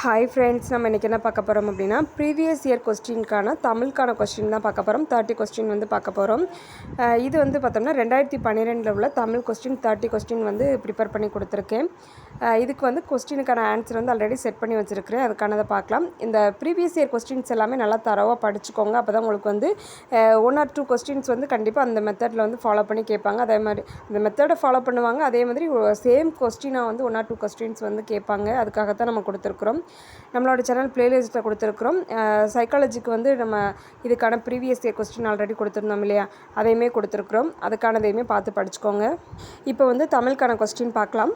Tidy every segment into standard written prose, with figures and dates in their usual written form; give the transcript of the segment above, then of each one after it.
Hi friends, நம்ம இன்றைக்கி என்ன பார்க்க போகிறோம் அப்படின்னா ப்ரீவியஸ் இயர் கொஸ்டினுக்கான தமிழுக்கான கொஸ்டின் தான் பார்க்க போகிறோம். 30 கொஸ்டின் வந்து பார்க்க போகிறோம். இது வந்து பார்த்தோம்னா 2012 உள்ள தமிழ் கொஸ்டின் 30 கொஸ்டின் வந்து ப்ரிப்பேர் பண்ணி கொடுத்துருக்கேன். இதுக்கு வந்து கொஸ்டினுக்கான ஆன்சர் வந்து ஆல்ரெடி செட் பண்ணி வச்சுருக்கிறேன். அதுக்கானதை பார்க்கலாம். இந்த ப்ரீவியஸ் இயர் கொஸ்டின்ஸ் எல்லாமே நல்லா தரவாக படிச்சுக்கோங்க. அப்போ தான் உங்களுக்கு வந்து 1 or 2 கொஸ்டின்ஸ் வந்து கண்டிப்பாக அந்த மெத்தடில் வந்து ஃபாலோ பண்ணி கேட்பாங்க. அதே மாதிரி அந்த மெத்தடை ஃபாலோ பண்ணுவாங்க. அதே மாதிரி சேம் கொஸ்டினாக வந்து 1 or 2 கொஸ்டின்ஸ் வந்து கேட்பாங்க. அதுக்காகத்தான் நம்ம கொடுத்துருக்குறோம். நம்மளோட சேனல் பிளேலிஸ்ட்டில் கொடுத்துருக்குறோம். சைக்காலஜிக்கு வந்து நம்ம இதுக்கான ப்ரீவியஸ் இயர் கொஸ்டின் ஆல்ரெடி கொடுத்துருந்தோம் இல்லையா, அதையுமே கொடுத்துருக்குறோம். அதுக்கானதையுமே பார்த்து படிச்சுக்கோங்க. இப்போ வந்து தமிழுக்கான கொஸ்டின் பார்க்கலாம்.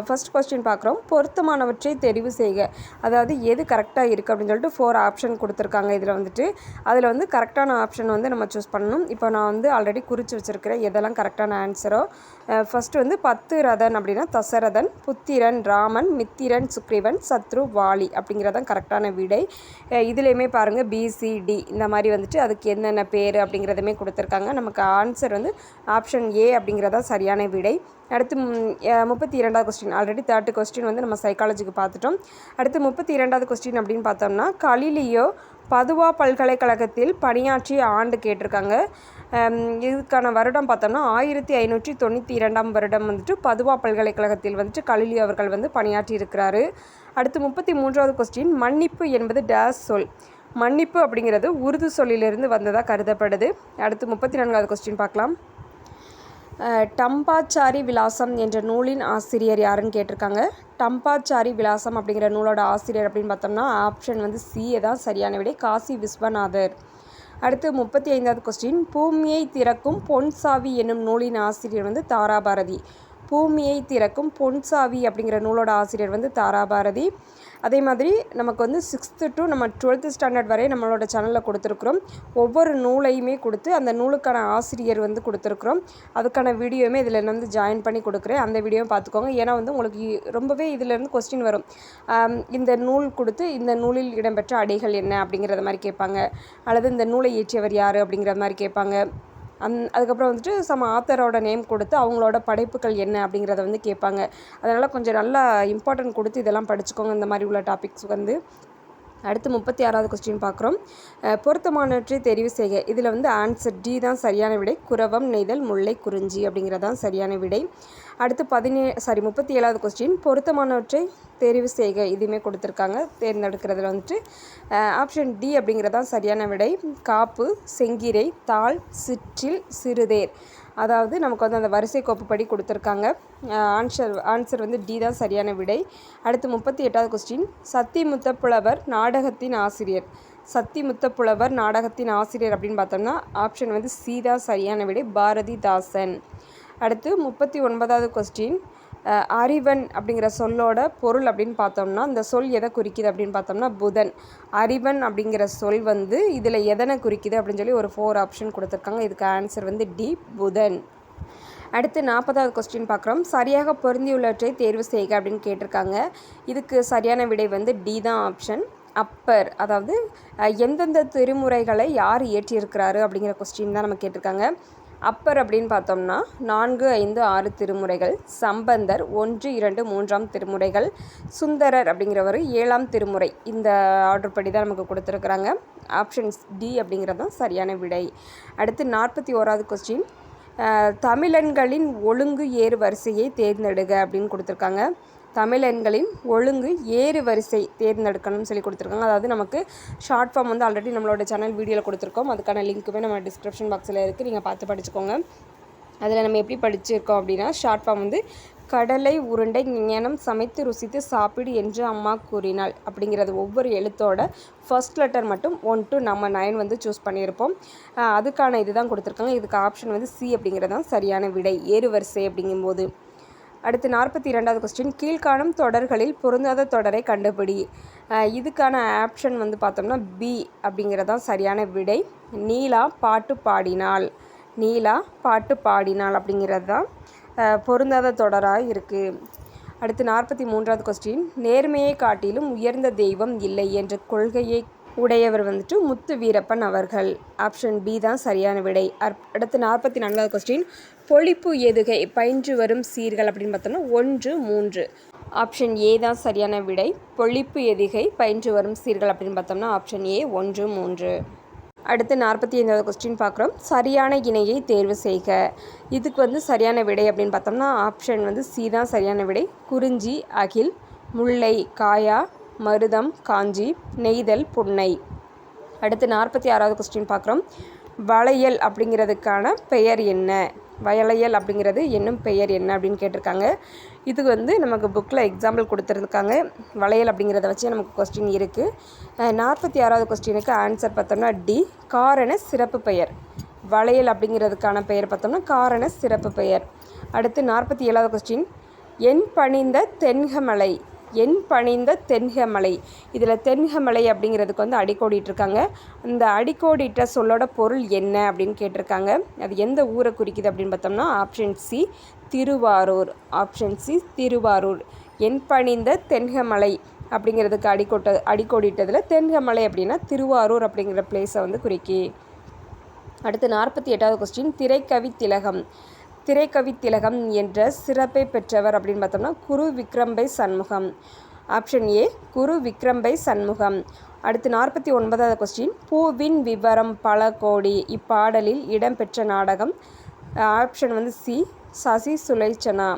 ஃபர்ஸ்ட் கொஸ்டின் பார்க்குறோம். பொருத்தமானவற்றை தெரிவு செய்க. அதாவது எது கரெக்டாக இருக்குது அப்படின்னு சொல்லிட்டு 4 ஆப்ஷன் கொடுத்துருக்காங்க. இதில் வந்துட்டு அதில் வந்து கரெக்டான ஆப்ஷன் வந்து நம்ம சூஸ் பண்ணணும். இப்போ நான் வந்து ஆல்ரெடி குறித்து வச்சுருக்கிறேன் எதெல்லாம் கரெக்டான ஆன்சரோ. ஃபஸ்ட்டு வந்து 10 ரதன் அப்படின்னா தசரதன், புத்திரன் ராமன், மித்திரன் சுக்ரீவன், சத்ரு வாலி அப்படிங்கிறதான் கரெக்டான விடை. இதுலேயுமே பாருங்கள் பிசிடி இந்த மாதிரி வந்துட்டு அதுக்கு என்னென்ன பேர் அப்படிங்கிறதுமே கொடுத்துருக்காங்க. நமக்கு ஆன்சர் வந்து ஆப்ஷன் ஏ அப்படிங்கிறதா சரியான விடை. அடுத்து 32வது கொஸ்டின். ஆல்ரெடி 30 கொஸ்டின் வந்து நம்ம சைக்காலஜிக்கு பார்த்துட்டோம். அடுத்து 32வது கொஸ்டின் அப்படின்னு பார்த்தோம்னா கலீலியோ பதுவா பல்கலைக்கழகத்தில் பணியாற்றிய ஆண்டு கேட்டிருக்காங்க. இதுக்கான வருடம் பார்த்தோம்னா 1592 வருடம் வந்துட்டு பதுவா பல்கலைக்கழகத்தில் வந்துட்டு கலீலியோ அவர்கள் வந்து பணியாற்றி இருக்கிறாரு. அடுத்து 33வது கொஸ்டின். மன்னிப்பு என்பது டேஸ் சொல். மன்னிப்பு அப்படிங்கிறது உருது சொல்லிலிருந்து வந்ததாக கருதப்படுது. அடுத்து 34வது கொஸ்டின் பார்க்கலாம். டம்பாச்சாரி விலாசம் என்ற நூலின் ஆசிரியர் யாருன்னு கேட்டிருக்காங்க. டம்பாச்சாரி விலாசம் அப்படிங்கிற நூலோட ஆசிரியர் அப்படின்னு பார்த்தோம்னா ஆப்ஷன் வந்து சி தான் சரியான விடை, காசி விஸ்வநாதர். அடுத்து 35வது கொஸ்டின். பூமியை திறக்கும் பொன்சாவி என்னும் நூலின் ஆசிரியர் வந்து தாராபாரதி. பூமியை திறக்கும் பொன்சாவி அப்படிங்கிற நூலோட ஆசிரியர் வந்து தாராபாரதி. அதே மாதிரி நமக்கு வந்து 6th to நம்ம 12th ஸ்டாண்டர்ட் வரை நம்மளோட சேனலில் கொடுத்துருக்குறோம். ஒவ்வொரு நூலையுமே கொடுத்து அந்த நூலுக்கான ஆசிரியர் வந்து கொடுத்துருக்குறோம். அதுக்கான வீடியோவுமே இதில் வந்து ஜாயின் பண்ணி கொடுக்குறேன். அந்த வீடியோவும் பார்த்துக்கோங்க. ஏன்னா வந்து உங்களுக்கு ரொம்பவே இதிலேருந்து கொஸ்டின் வரும். இந்த நூல் கொடுத்து இந்த நூலில் இடம்பெற்ற அடிகள் என்ன அப்படிங்கிறத மாதிரி கேட்பாங்க. அல்லது இந்த நூலை இயற்றியவர் யார் அப்படிங்கிற மாதிரி கேட்பாங்க. அதுக்கப்புறம் வந்துட்டு சம ஆத்தரோட நேம் கொடுத்து அவங்களோட படைப்புகள் என்ன அப்படிங்கிறத வந்து கேட்பாங்க. அதனால் கொஞ்சம் நல்லா இம்பார்ட்டன்ட் கொடுத்து இதெல்லாம் படிச்சுக்கோங்க இந்த மாதிரி உள்ள டாபிக்ஸ் வந்து. அடுத்து 36வது கொஸ்டின் பார்க்குறோம். பொருத்தமானவற்றை தெரிவு செய்க. இதில் வந்து ஆன்சர் டி தான் சரியான விடை. குரவம் நெய்தல் முல்லை குறிஞ்சி அப்படிங்கிறதான் சரியான விடை. அடுத்து 37வது கொஸ்டின். பொருத்தமானவற்றை தெரிவு செய்க. இதுவுமே கொடுத்துருக்காங்க. தேர்ந்தெடுக்கிறதுல வந்துட்டு ஆப்ஷன் டி அப்படிங்கிறதான் சரியான விடை. காப்பு, செங்கீரை, தாள், சிற்றில், சிறுதேர். அதாவது நமக்கு வந்து அந்த வரிசை கோப்புப்படி கொடுத்துருக்காங்க. ஆன்சர் வந்து டி தான் சரியான விடை. அடுத்து 38வது கொஸ்டின். சத்திமுத்தப்புலவர் நாடகத்தின் ஆசிரியர். சத்திமுத்தப்புலவர் நாடகத்தின் ஆசிரியர் அப்படின்னு பார்த்தோம்னா ஆப்ஷன் வந்து சி தான் சரியான விடை, பாரதிதாசன். அடுத்து 39வது கொஸ்டின். அறிவன் அப்படிங்கிற சொல்லோட பொருள் அப்படின்னு பார்த்தோம்னா இந்த சொல் எதை குறிக்குது அப்படின்னு பார்த்தோம்னா புதன். அறிவன் அப்படிங்கிற சொல் வந்து இதில் எதனை குறிக்குது அப்படின்னு சொல்லி ஒரு 4 ஆப்ஷன் கொடுத்துருக்காங்க. இதுக்கு ஆன்சர் வந்து டி, புதன். அடுத்து 40வது கொஸ்டின் பார்க்குறோம். சரியாக பொருந்தியுள்ளவற்றை தேர்வு செய்க அப்படின்னு கேட்டிருக்காங்க. இதுக்கு சரியான விடை வந்து டி தான் ஆப்ஷன் அப்பர். அதாவது எந்தெந்த திருமுறைகளை யார் இயற்றியிருக்கிறாரு அப்படிங்கிற கொஸ்டின் தான் நம்ம கேட்டிருக்காங்க. அப்பர் அப்படின்னு பார்த்தோம்னா 4, 5, 6 திருமுறைகள். சம்பந்தர் 1, 2, 3ஆம் திருமுறைகள். சுந்தரர் அப்படிங்கிறவர் 7ஆம் திருமுறை. இந்த ஆர்டர் படி தான் நமக்கு கொடுத்துருக்குறாங்க. ஆப்ஷன்ஸ் டி அப்படிங்கிறது தான் சரியான விடை. அடுத்து 41வது கொஸ்டின். தமிழெண்களின் ஒழுங்கு ஏறு வரிசையை தேர்ந்தெடுக அப்படின்னு கொடுத்துருக்காங்க. தமிழெண்களின் ஒழுங்கு ஏறு வரிசை தேர்ந்தெடுக்கணும்னு சொல்லி கொடுத்துருக்காங்க. அதாவது நமக்கு ஷார்ட் ஃபார்ம் வந்து ஆல்ரெடி நம்மளோட சேனல் வீடியோவில் கொடுத்துருக்கோம். அதுக்கான லிங்க்குமே நம்ம டிஸ்கிரிப்ஷன் பாக்ஸில் இருக்குது. நீங்கள் பார்த்து படிச்சுக்கோங்க. அதில் நம்ம எப்படி படிச்சிருக்கோம் அப்படின்னா ஷார்ட் ஃபார்ம் வந்து கடலை உருண்டை ஞானம் சமைத்து ருசித்து சாப்பிடு என்று அம்மா கூறினாள் அப்படிங்கிறது ஒவ்வொரு எழுத்தோட ஃபர்ஸ்ட் லெட்டர் மட்டும் 1 to நம்ம 9 வந்து சூஸ் பண்ணியிருப்போம். அதுக்கான இதுதான் கொடுத்துருக்காங்க. இதுக்கு ஆப்ஷன் வந்து சி அப்படிங்கிறது தான் சரியான விடை, ஏறு வரிசை அப்படிங்கும்போது. அடுத்து 42வது கொஸ்டின். கீழ்காணும் தொடர்களில் பொருந்தாத தொடரை கண்டுபிடி. இதுக்கான ஆப்ஷன் வந்து பார்த்தோம்னா பி அப்படிங்கிறதான் சரியான விடை. நீலா பாட்டு பாடினாள். நீலா பாட்டு பாடினாள் அப்படிங்கிறது தான் பொருந்தாத தொடராக இருக்குது. அடுத்து 43வது கொஸ்டின். நேர்மையை காட்டிலும் உயர்ந்த தெய்வம் இல்லை என்ற கொள்கையை உடையவர் வந்துட்டு முத்து வீரப்பன் அவர்கள். ஆப்ஷன் பி தான் சரியான விடை. அடுத்து 44வது கொஸ்டின். பொழிப்பு எதுகை பயின்று வரும் சீர்கள் அப்படின்னு பார்த்தோம்னா 1, 3. ஆப்ஷன் ஏ தான் சரியான விடை. பொழிப்பு எதிகை பயின்று வரும் சீர்கள் அப்படின்னு பார்த்தோம்னா ஆப்ஷன் ஏ 1, 3. அடுத்து 45வது கொஸ்டின் பார்க்குறோம். சரியான இணையை தேர்வு செய்க. இதுக்கு சரியான விடை அப்படின்னு பார்த்தோம்னா ஆப்ஷன் சி தான் சரியான விடை. குறிஞ்சி, அகில், முல்லை, காயா, மருதம், காஞ்சி, நெய்தல், புன்னை. அடுத்து 46வது கொஸ்டின் பார்க்குறோம். வளையல் அப்படிங்கிறதுக்கான பெயர் என்ன? வளையல் அப்படிங்கிறது என்னும் பெயர் என்ன அப்படின்னு கேட்டிருக்காங்க. இது நமக்கு புக்கில் எக்ஸாம்பிள் கொடுத்துருக்காங்க. வளையல் அப்படிங்கிறத வச்சு நமக்கு கொஸ்டின் இருக்குது. 46வது கொஸ்டினுக்கு ஆன்சர் பார்த்தோம்னா டி, காரண சிறப்பு பெயர். வளையல் அப்படிங்கிறதுக்கான பெயர் பார்த்தோம்னா காரண சிறப்பு பெயர். அடுத்து 47வது கொஸ்டின். என் பணிந்த தென்கமலை. என் பணிந்த தென்கமலை. இதில் தென்கமலை அப்படிங்கிறதுக்கு அடிக்கோடிட்டிருக்காங்க. இந்த அடிக்கோடிட்ட சொல்லோட பொருள் என்ன அப்படின்னு கேட்டிருக்காங்க. அது எந்த ஊரை குறிக்குது அப்படின்னு பார்த்தோம்னா option C Thiruvarur. Option C Thiruvarur. என் பணிந்த தென்கமலை அப்படிங்கிறதுக்கு அடிக்கோடிட்டதில் தென்கமலை அப்படின்னா திருவாரூர் அப்படிங்கிற பிளேஸை குறிக்கி. அடுத்து 48வது கொஸ்டின். திரைக்கவி திலகம். திரைக்கவி திலகம் என்ற சிறப்பை பெற்றவர் அப்படின்னு பார்த்தோம்னா குரு விக்ரம்பை சண்முகம். ஆப்ஷன் ஏ குரு விக்ரம்பை சண்முகம். அடுத்து 49வது கொஸ்டின். பூவின் விவரம் பல கோடி. இப்பாடலில் இடம்பெற்ற நாடகம். Option C Sasi Sulochana.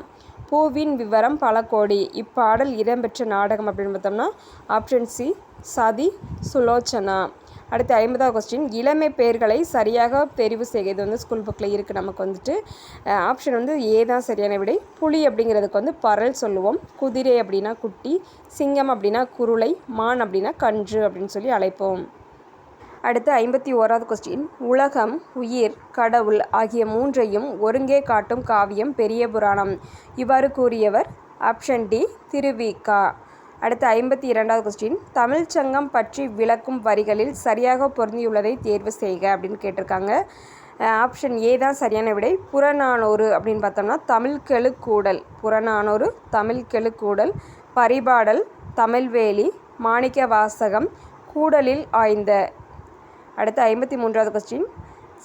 பூவின் விவரம் பல கோடி. இப்பாடல் இடம்பெற்ற நாடகம் அப்படின்னு பார்த்தோம்னா ஆப்ஷன் சி சதி சுலோச்சனா. அடுத்து 50வது கொஸ்டின். இளமை பெயர்களை சரியாக தெரிவு செய்க. இது ஸ்கூல் புக்கில் இருக்குது. நமக்கு ஆப்ஷன் ஏ தான் சரியான விடை. புலி அப்படிங்கிறதுக்கு பரல் சொல்லுவோம். குதிரை அப்படின்னா குட்டி, சிங்கம் அப்படின்னா குருளை, மான் அப்படின்னா கன்று அப்படின்னு சொல்லி அழைப்போம். அடுத்து 51வது கொஸ்டின். உலகம், உயிர், கடவுள் ஆகிய மூன்றையும் ஒருங்கே காட்டும் காவியம் பெரிய புராணம். இவ்வாறு கூறியவர் ஆப்ஷன் டி திருவிக. அடுத்து 52வது கொஸ்டின். தமிழ் சங்கம் பற்றி விளக்கும் வரிகளில் சரியாக பொருந்தியுள்ளதை தேர்வு செய்க அப்படின்னு கேட்டிருக்காங்க. ஆப்ஷன் ஏ தான் சரியான விடை. புறநானூறு அப்படின்னு பார்த்தோம்னா தமிழ் கெழுக்கூடல். புறநானூறு தமிழ் கெழுக்கூடல். பரிபாடல் தமிழ்வேலி. மாணிக்க வாசகம் கூடலில் ஆய்ந்த. அடுத்து 53வது கொஸ்டின்.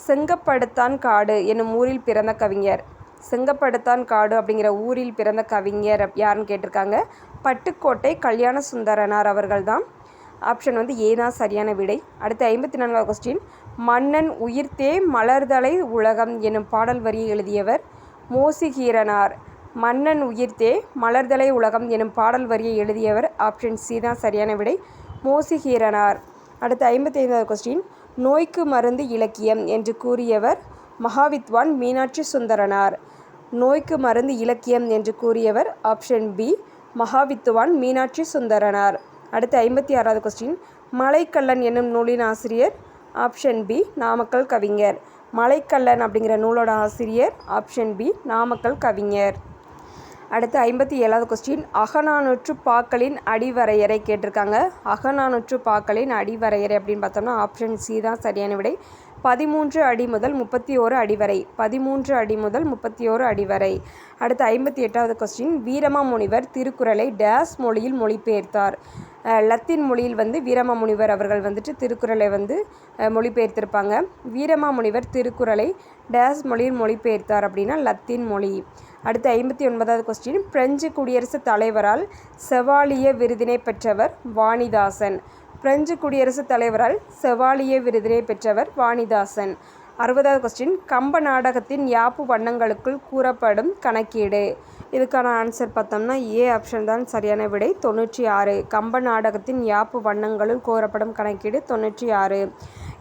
செங்கப்படுத்தான் காடு என்னும் ஊரில் பிறந்த கவிஞர். செங்கப்படுத்தான் காடு அப்படிங்கிற ஊரில் பிறந்த கவிஞர் யாருன்னு கேட்டிருக்காங்க. பட்டுக்கோட்டை கல்யாண சுந்தரனார் அவர்கள் தான். ஆப்ஷன் ஏ தான் சரியான விடை. அடுத்து 54வது கொஸ்டின். மன்னன் உயிர்த்தே மலர்தலை உலகம் என்னும் பாடல் வரியை எழுதியவர் மோசிகீரனார். மன்னன் உயிர்த்தே மலர்தலை உலகம் என்னும் பாடல் வரியை எழுதியவர் ஆப்ஷன் சி தான் சரியான விடை. மோசிகீரனார். அடுத்து 55வது கொஸ்டின். நோய்க்கு மருந்து இலக்கியம் என்று கூறியவர் மகாவித்வான் மீனாட்சி சுந்தரனார். நோய்க்கு மருந்து இலக்கியம் என்று கூறியவர் ஆப்ஷன் பி மகாவித்வான் மீனாட்சி சுந்தரனார். அடுத்து 56வது கொஸ்டின். மலைக்கல்லன் என்னும் நூலின் ஆசிரியர். ஆப்ஷன் பி நாமக்கல் கவிஞர். மலைக்கல்லன் அப்படிங்கிற நூலோட ஆசிரியர் ஆப்ஷன் பி நாமக்கல் கவிஞர். அடுத்து 57வது கொஸ்டின். அகநானூற்று பாக்களின் அடிவரையறை கேட்டிருக்காங்க. அகநானூற்று பாக்களின் அடிவரையறை அப்படின்னு பார்த்தோம்னா ஆப்ஷன் சி தான் சரியான விடை. 13 அடி முதல் 31 அடி வரை. 13 அடி முதல் 31 அடி வரை. அடுத்து 58வது கொஸ்டின். வீரமாமுனிவர் திருக்குறளை டேஸ் மொழியில் மொழிபெயர்த்தார். லத்தீன் மொழியில் வீரமாமுனிவர் அவர்கள் திருக்குறளை மொழிபெயர்த்திருப்பாங்க. வீரமாமுனிவர் திருக்குறளை டேஸ் மொழியில் மொழிபெயர்த்தார் அப்படின்னா லத்தீன் மொழி. அடுத்து 59வது கொஸ்டின். பிரெஞ்சு குடியரசுத் தலைவரால் செவாலிய விருதினை பெற்றவர் வாணிதாசன். பிரெஞ்சு குடியரசுத் தலைவரால் செவாலிய விருதினை பெற்றவர் வாணிதாசன். 60வது கொஸ்டின். கம்ப நாடகத்தின் யாப்பு வண்ணங்களுக்குள் கூறப்படும் கணக்கீடு. இதுக்கான ஆன்சர் பார்த்தோம்னா ஏ ஆப்ஷன் தான் சரியான விடை. 96. கம்ப நாடகத்தின் யாப்பு வண்ணங்களுள் கூறப்படும் கணக்கீடு 96.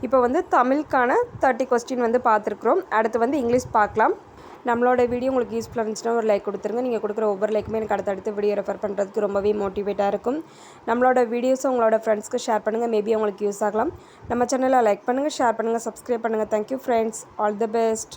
இப்போ தமிழுக்கான 30 கொஸ்டின் பார்த்துருக்குறோம். அடுத்து இங்கிலீஷ் பார்க்கலாம். நம்மளோட வீடியோ உங்களுக்கு யூஸ்ஃபுல்லாக இருந்துச்சுன்னா ஒரு லைக் கொடுத்துருங்க. நீங்கள் கொடுக்குற ஒவ்வொரு லைக்குமே எனக்கு அடுத்தடுத்து வீடியோ ரெஃபர் பண்ணுறதுக்கு ரொம்பவே மோட்டிவேட்டாக இருக்கும். நம்மளோட வீடியோஸை உங்களோட ஃப்ரெண்ட்ஸ்க்கு ஷேர் பண்ணுங்கள். மேபி உங்களுக்கு யூஸ் ஆகலாம். நம்ம சேனலை லைக் பண்ணுங்கள், ஷேர் பண்ணுங்கள், சப்ஸ்கிரைப் பண்ணுங்கள். Thank you friends. All the best.